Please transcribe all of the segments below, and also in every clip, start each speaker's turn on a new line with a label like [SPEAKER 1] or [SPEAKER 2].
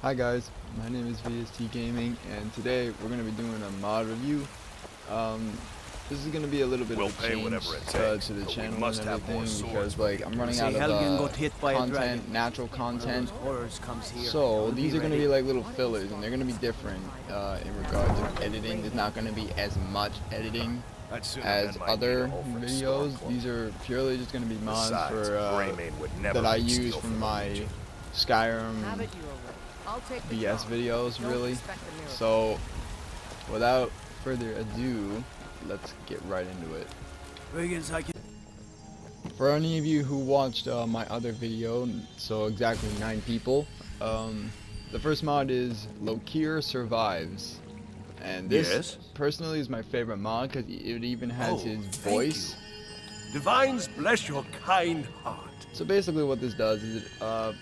[SPEAKER 1] Hi guys, my name is VST Gaming, and today we're going to be doing a mod review. This is going to be a little bit of a change to the channel and everything, because I'm running out of content, natural content. So these are going to be like little fillers, and they're going to be different in regards of editing. There's not going to be as much editing as other videos. These are purely just going to be mods that I use from my Skyrim BS videos, really. So without further ado, let's get right into it. For any of you who watched my other video, so exactly 9 people, the first mod is Lokir Survives, and this personally is my favorite mod because it even has his voice.
[SPEAKER 2] Divines bless your kind heart.
[SPEAKER 1] So basically what this does is it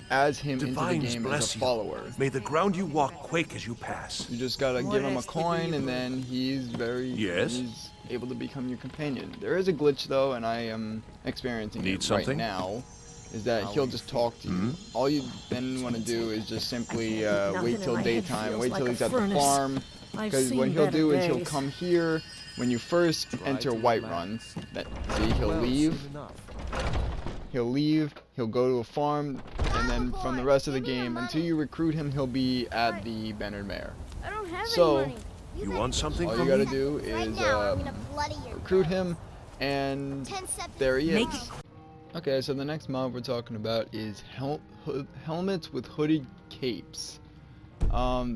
[SPEAKER 1] adds him into the game as a follower.
[SPEAKER 2] May the ground you walk quake as you pass.
[SPEAKER 1] You just gotta give him a coin, and then he's he's able to become your companion. There is a glitch though, and I am experiencing it right now, is that he'll just talk to you. All you then want to do is just simply wait till daytime, wait till he's at the farm, because what he'll do is he'll come here when you first enter Whiterun. See, he'll leave, he'll go to a farm, and then from the rest of the game, until you recruit him, he'll be at the Bannered Mare. So,
[SPEAKER 2] you want something?
[SPEAKER 1] all you gotta do is recruit him, and there he is. Okay, so the next mod we're talking about is helmets with hooded capes.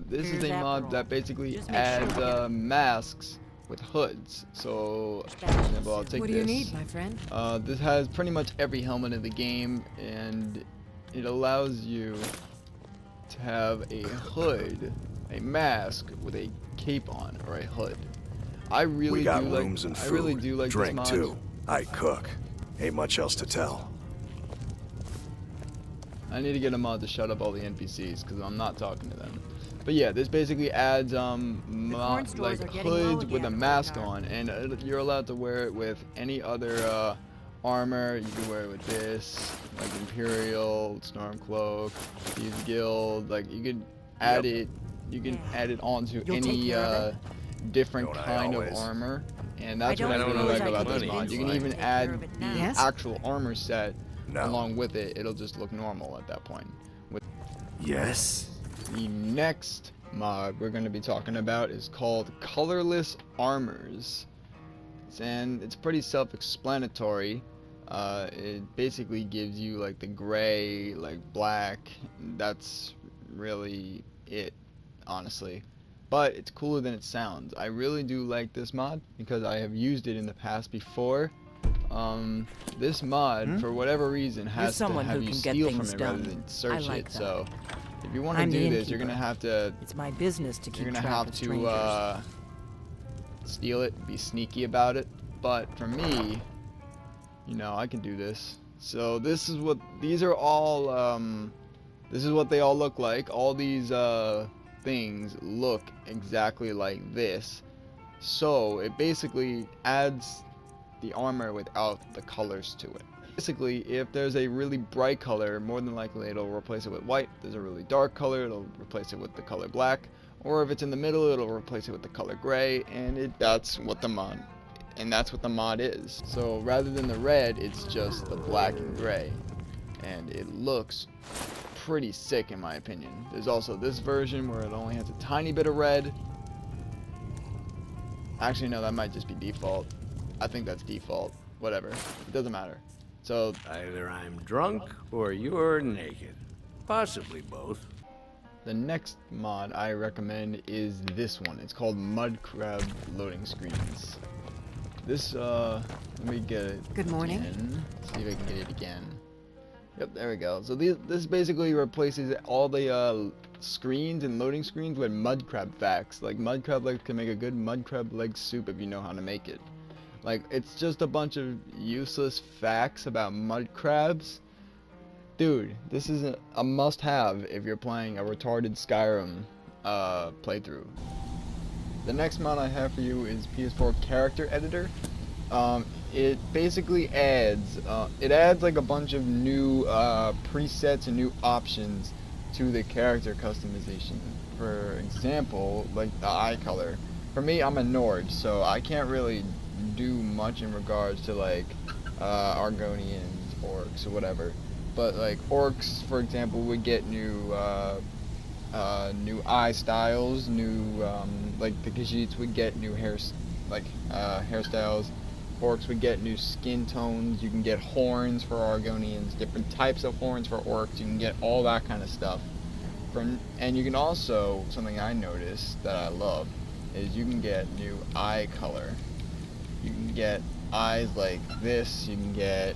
[SPEAKER 1] This is a mod that basically adds masks with hoods. So, for example, I'll take
[SPEAKER 3] what do you need, my friend?
[SPEAKER 1] This has pretty much every helmet in the game, and it allows you to have a hood, a mask with a cape on, or a hood. I really do like
[SPEAKER 2] drink
[SPEAKER 1] this mod.
[SPEAKER 2] Too. I cook. Ain't much else to tell.
[SPEAKER 1] I need to get a mod to shut up all the NPCs because I'm not talking to them. But yeah, this basically adds like hoods with a mask on, and you're allowed to wear it with any other armor. You can wear it with this, like Imperial, Stormcloak, Thieves Guild. Like you can add it. You can add it onto any different kind of armor, and that's what I really like about this mod. You can even add the actual armor set along with it. It'll just look normal at that point. The next mod we're going to be talking about is called Colorless Armors, and it's pretty self-explanatory. It basically gives you like the gray, like black. That's really it, honestly. But it's cooler than it sounds. I really do like this mod because I have used it in the past before. This mod, for whatever reason, has to have you steal from it rather than search it. So if you want to do this, you're gonna have to.
[SPEAKER 3] It's my business to keep
[SPEAKER 1] You're gonna
[SPEAKER 3] track
[SPEAKER 1] have
[SPEAKER 3] of
[SPEAKER 1] to steal it, be sneaky about it. But for me, you know, I can do this. So this is what these are all. This is what they all look like. All these things look exactly like this. So it basically adds the armor without the colors to it. Basically, if there's a really bright color, more than likely it'll replace it with white. If there's a really dark color, it'll replace it with the color black. Or if it's in the middle, it'll replace it with the color gray. And that's what the mod is. So rather than the red, it's just the black and gray, and it looks pretty sick in my opinion. There's also this version where it only has a tiny bit of red. Actually, no, that might just be default. I think that's default. Whatever. It doesn't matter. So
[SPEAKER 4] either I'm drunk or you're naked. Possibly both.
[SPEAKER 1] the next mod I recommend is this one. It's called Mudcrab Loading Screens. This, let me get it.
[SPEAKER 3] Good morning.
[SPEAKER 1] Again. See if I can get it again. Yep, there we go. So this basically replaces all the screens and loading screens with mudcrab facts. Like, mudcrab legs can make a good mudcrab leg soup if you know how to make it. Like, it's just a bunch of useless facts about mud crabs. Dude, this is a must-have if you're playing a retarded Skyrim playthrough. The next mod I have for you is PS4 Character Editor. It basically adds like a bunch of new presets and new options to the character customization. For example, like the eye color. For me, I'm a Nord, so I can't really do much in regards to like Argonians, orcs, or whatever. But like orcs, for example, would get new eye styles, new like the Khajiits would get new hairstyles. Orcs would get new skin tones. You can get horns for Argonians, different types of horns for orcs. You can get all that kind of stuff. And you can also, something I noticed that I love, is you can get new eye color. You can get eyes like this. You can get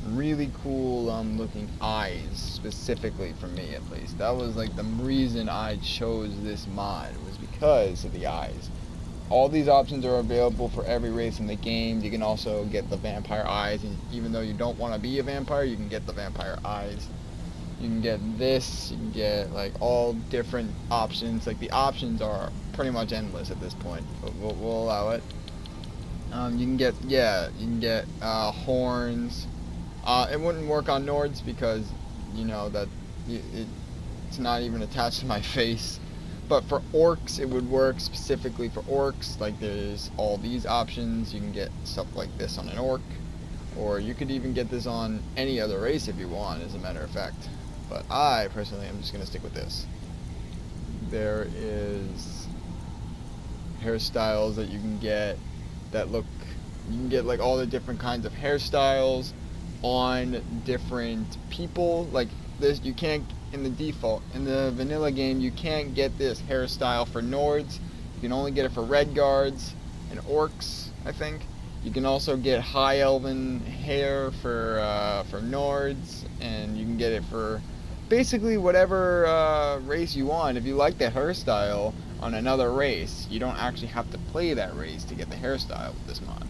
[SPEAKER 1] really cool looking eyes, specifically for me at least. That was like the reason I chose this mod, was because of the eyes. All these options are available for every race in the game. You can also get the vampire eyes, and even though you don't want to be a vampire, you can get the vampire eyes. You can get this, you can get like all different options. Like the options are pretty much endless at this point, but we'll allow it. You can get, horns. It wouldn't work on Nords because, you know, that it's not even attached to my face. But for orcs, it would work specifically for orcs. Like there's all these options. You can get stuff like this on an orc, or you could even get this on any other race if you want, as a matter of fact. But I personally am just gonna stick with this. There is hairstyles that you can get that look. You can get like all the different kinds of hairstyles on different people. Like this, you can't. In the default, in the vanilla game, you can't get this hairstyle for Nords. You can only get it for Red Guards and Orcs, I think. You can also get High Elven hair for Nords, and you can get it for basically whatever race you want. If you like the hairstyle on another race, you don't actually have to play that race to get the hairstyle with this mod.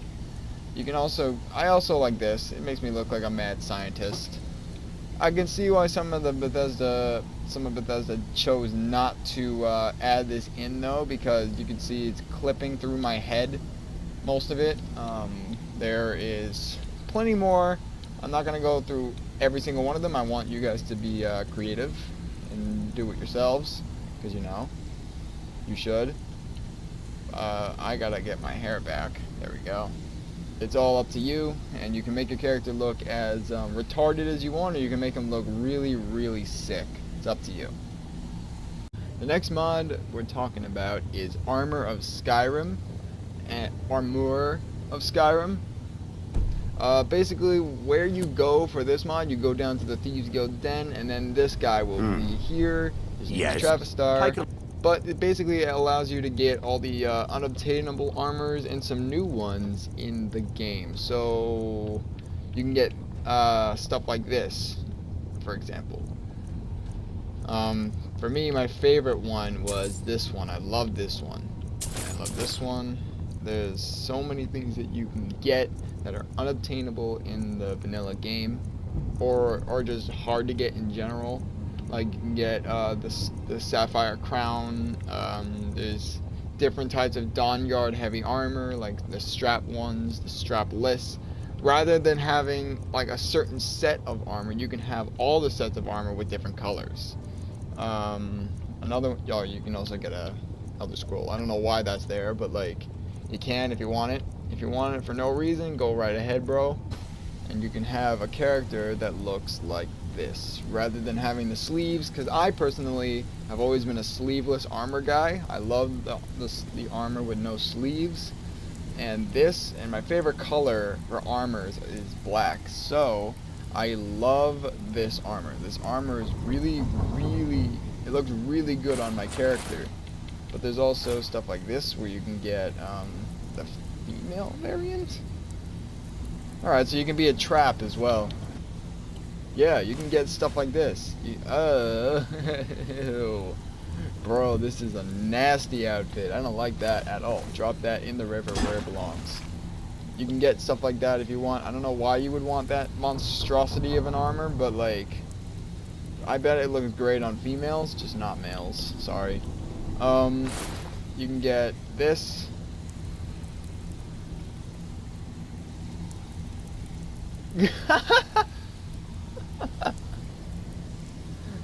[SPEAKER 1] You can also, I also like this. It makes me look like a mad scientist. I can see why some of Bethesda chose not to add this in though, because you can see it's clipping through my head, most of it. There is plenty more. I'm not gonna go through every single one of them. I want you guys to be creative and do it yourselves, because you know, you should. I gotta get my hair back. There we go. It's all up to you, and you can make your character look as retarded as you want, or you can make them look really, really sick. It's up to you. The next mod we're talking about is Armour of Skyrim, and Armour of Skyrim. Basically, where you go for this mod, you go down to the Thieves Guild Den, and then this guy will be here. His name is Travis Star. But it basically allows you to get all the unobtainable armors and some new ones in the game. So you can get stuff like this, for example. For me, my favorite one was this one. I love this one. I love this one. There's so many things that you can get that are unobtainable in the vanilla game, or just hard to get in general. Like you can get the Sapphire Crown. There's different types of Dawnguard heavy armor, like the strap ones, the strapless. Rather than having like a certain set of armor, you can have all the sets of armor with different colors. You can also get a Elder Scroll. I don't know why that's there, but like you can if you want it. If you want it for no reason, go right ahead, bro. And you can have a character that looks like this rather than having the sleeves, because I personally have always been a sleeveless armor guy. I love the armor with no sleeves, and my favorite color for armors is black, so I love this armor. This armor is really, it looks really good on my character. But there's also stuff like this where you can get the female variant. Alright, so you can be a trap as well. Yeah, you can get stuff like this. Ew. Bro, this is a nasty outfit. I don't like that at all. Drop that in the river where it belongs. You can get stuff like that if you want. I don't know why you would want that monstrosity of an armor, but like, I bet it looks great on females, just not males. Sorry. You can get this.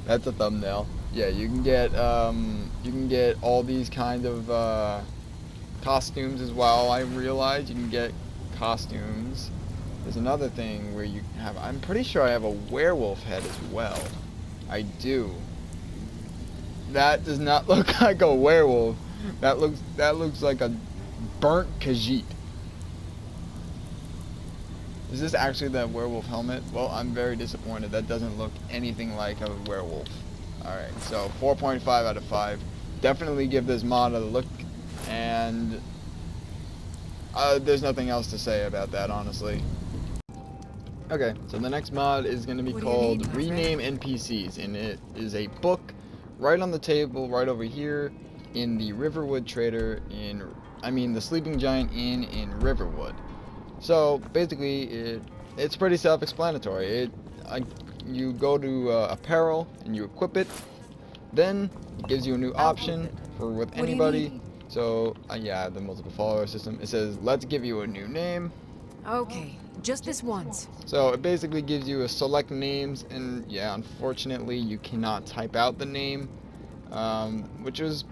[SPEAKER 1] That's a thumbnail. Yeah, you can get all these kind of costumes as well. I realize you can get costumes. There's another thing where you have, I'm pretty sure I have a werewolf head as well. I do. That does not look like a werewolf. That looks like a burnt Khajiit. Is this actually the werewolf helmet? Well, I'm very disappointed. That doesn't look anything like a werewolf. Alright, so 4.5 out of 5. Definitely give this mod a look, and there's nothing else to say about that, honestly. Okay, so the next mod is going to be called Rename NPC'S, and it is a book right on the table, right over here in the Riverwood Trader the Sleeping Giant Inn in Riverwood. So basically, it's pretty self-explanatory. You go to apparel and you equip it. Then it gives you a new option with anybody. So yeah, the multiple follower system. It says, let's give you a new name.
[SPEAKER 3] Okay, just this once.
[SPEAKER 1] So it basically gives you a select names, and yeah, unfortunately you cannot type out the name, which was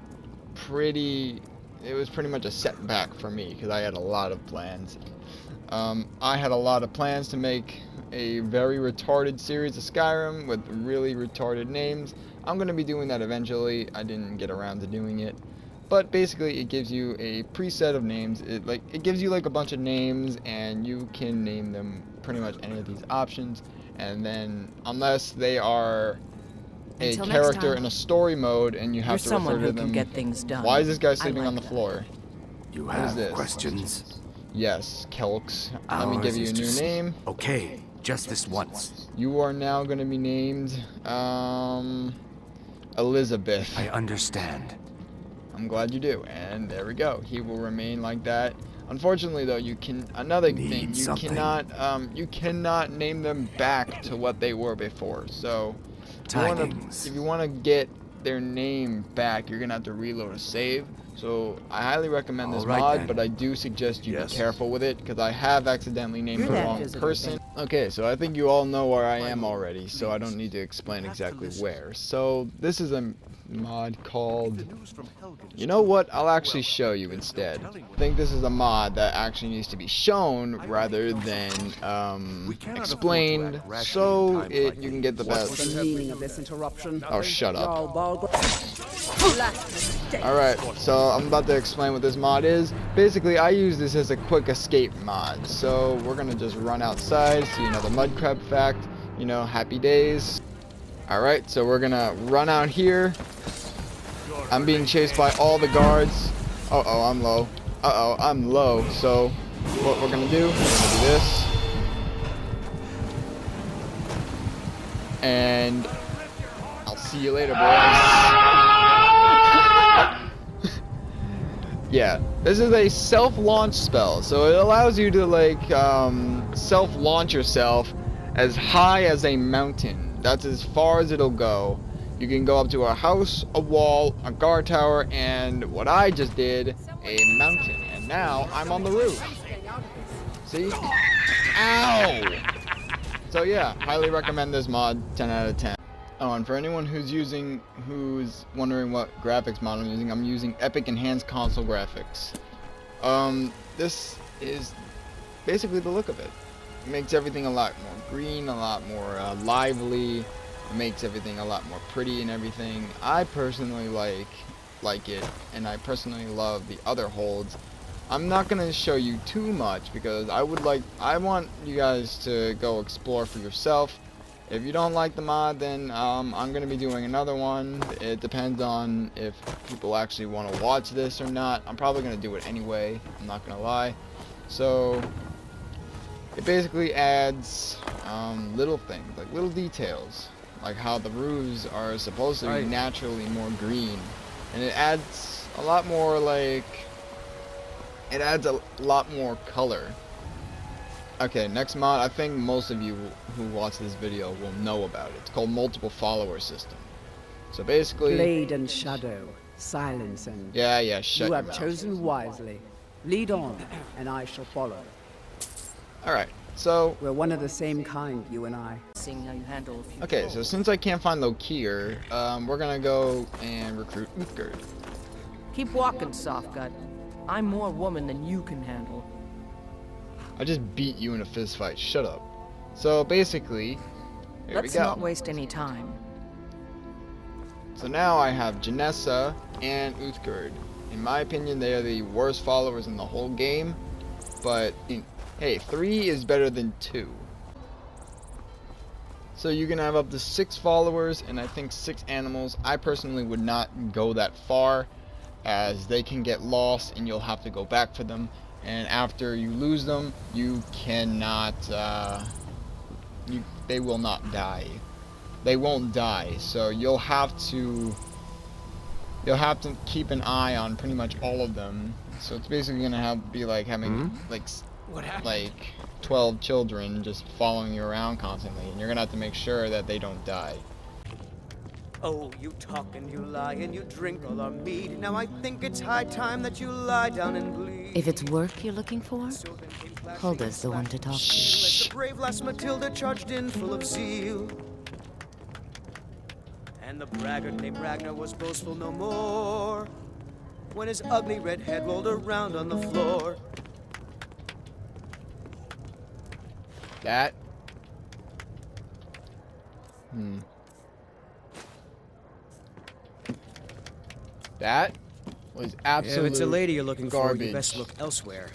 [SPEAKER 1] pretty much a setback for me because I had a lot of plans. I had a lot of plans to make a very retarded series of Skyrim with really retarded names. I'm going to be doing that eventually. I didn't get around to doing it. But basically it gives you a preset of names. It gives you like a bunch of names, and you can name them pretty much any of these options. And then unless they are a character in a story mode and you have to refer to them.
[SPEAKER 3] Get things done.
[SPEAKER 1] Why is this guy sleeping on the floor?
[SPEAKER 2] You
[SPEAKER 1] What is
[SPEAKER 2] have
[SPEAKER 1] this?
[SPEAKER 2] questions?
[SPEAKER 1] Yes, Kelks. Let me give you a new name.
[SPEAKER 2] Okay, just this once.
[SPEAKER 1] You are now going to be named Elizabeth.
[SPEAKER 2] I understand.
[SPEAKER 1] I'm glad you do. And there we go. He will remain like that. Unfortunately, though, you cannot name them back to what they were before. So if you want to get their name back, you're gonna have to reload a save. So I highly recommend this mod, but I do suggest you be careful with it, because I have accidentally named the wrong person. Okay, so I think you all know where I am already, so I don't need to explain exactly where. So this is a mod called, you know what, I'll actually show you instead. I think this is a mod that actually needs to be shown rather than explained, so you can get the best.
[SPEAKER 5] What's the meaning of this interruption?
[SPEAKER 1] Oh, shut up. Alright, so I'm about to explain what this mod is. Basically, I use this as a quick escape mod. So we're gonna just run outside, see another mudcrab fact, you know, happy days. Alright, so we're gonna run out here. I'm being chased by all the guards. Uh-oh, I'm low. Uh-oh, I'm low. So what we're gonna do, we're gonna do this. And I'll see you later, boys. Yeah, this is a self-launch spell, so it allows you to like self-launch yourself as high as a mountain. That's as far as it'll go. You can go up to a house, a wall, a guard tower, and what I just did, a mountain. And now I'm on the roof. See? Ow! So yeah, highly recommend this mod, 10 out of 10. Oh, and for anyone who's wondering what graphics mod I'm using Epic Enhanced Console Graphics. This is basically the look of it. It makes everything a lot more green, a lot more lively. It makes everything a lot more pretty and everything. I personally like it, and I personally love the other holds. I'm not gonna show you too much because I want you guys to go explore for yourself. If you don't like the mod, then I'm going to be doing another one. It depends on if people actually want to watch this or not. I'm probably going to do it anyway. I'm not going to lie. So it basically adds little things, like little details, like how the roofs are supposed to be naturally more green. And it adds a lot more color. Okay, next mod, I think most of you who watch this video will know about it. It's called Multiple Follower System. So basically...
[SPEAKER 5] Blade and shadow, silence and...
[SPEAKER 1] Yeah, shut your mouth.
[SPEAKER 5] You have chosen wisely. Lead on, and I shall follow.
[SPEAKER 1] Alright, So,
[SPEAKER 5] we're one of the same kind, you and I.
[SPEAKER 6] Seeing how you handle a few
[SPEAKER 1] okay, so since I can't find Lokir, we're gonna go and recruit Uthgerd.
[SPEAKER 6] Keep walking, Softgut. I'm more woman than you can handle.
[SPEAKER 1] I just beat you in a fist fight. Shut up. So basically, here
[SPEAKER 6] Let's
[SPEAKER 1] we go.
[SPEAKER 6] not waste any time.
[SPEAKER 1] So now I have Janessa and Uthgerd. In my opinion, they are the worst followers in the whole game. But hey, 3 is better than 2. So you can have up to 6 followers and I think 6 animals. I personally would not go that far, as they can get lost and you'll have to go back for them. And after you lose them, you cannot, they will not die. They won't die, so you'll have to keep an eye on pretty much all of them. So it's basically gonna be like having like 12 children just following you around constantly, and you're gonna have to make sure that they don't die.
[SPEAKER 7] Oh, you talk and you lie and you drink all our mead. Now I think it's high time that you lie down and bleed.
[SPEAKER 8] If it's work you're looking for, Hulda's the one to talk to.
[SPEAKER 7] As the brave lass Matilda charged in full of zeal. And the braggart named Ragnar was boastful no more when his ugly red head rolled around on the floor.
[SPEAKER 1] That That was absolute
[SPEAKER 7] If it's a lady you're looking for,
[SPEAKER 1] garbage.
[SPEAKER 7] you best look elsewhere.